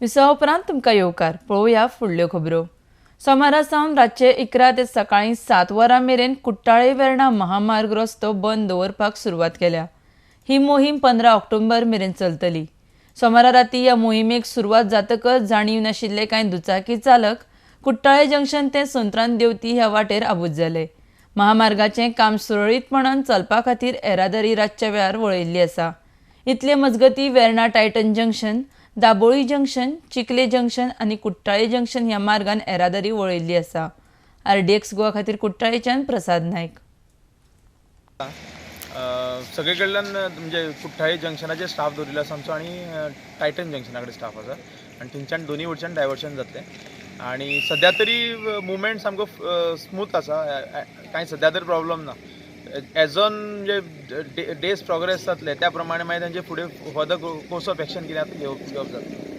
विसवा उपरांत तुमकां येवकार पळोवया फुडल्यो खबरो। सोमारा सावन रातचे 11 ते सकाळीं 7 वरां मेरेन कुट्टाळे वेर्णा महामार्ग रस्तो बंद दवरपाक सुरवात केल्या। ही मोहीम 15 ऑक्टोबर मेरेन चलतली। सोमारा राती ह्या मोहिमेक सुरवात जातकच जाणीव नाशिल्ले कांय दुचाकी चालक कुट्टाळे जंक्शन ते संत्रान देंवती ह्या वाटेर आबूज जाले। महामार्गाचें काम सुरळीतपणान चलपा खातीर येरादारी रातच्या वेळार वळयल्ली आसा। इतले मजगतीं Verna Titan junction, Dabolim junction, Chikhale junction आनी कुट्टाळे जंक्शन ह्या मार्गान येरादारी वळयल्ली आसा। RDX गोवा खातीर कुट्टाळेच्यान प्रसाद नायक। सगळे कडल्यान म्हणजे कुट्टाळे जंक्शनाचेर स्टाफ दवरिल्लो आसा आमचो आनी टायटन जंक्शना कडेन स्टाफ आसा आनी थिंगच्यान दोनी वटेनच्यान डायवर्शन जातलें आनी सद्या तरी मुवमेंट सामको स्मूथ आसा, कांय सद्या तरी प्रॉब्लम ना। एज ऑन म्हणजे डेज प्रोग्रेस जातले त्या प्रमाणे मागीर तांचे फुडें फर्दर कोर्स ऑफ एक्शन कितें घेवप जातलें।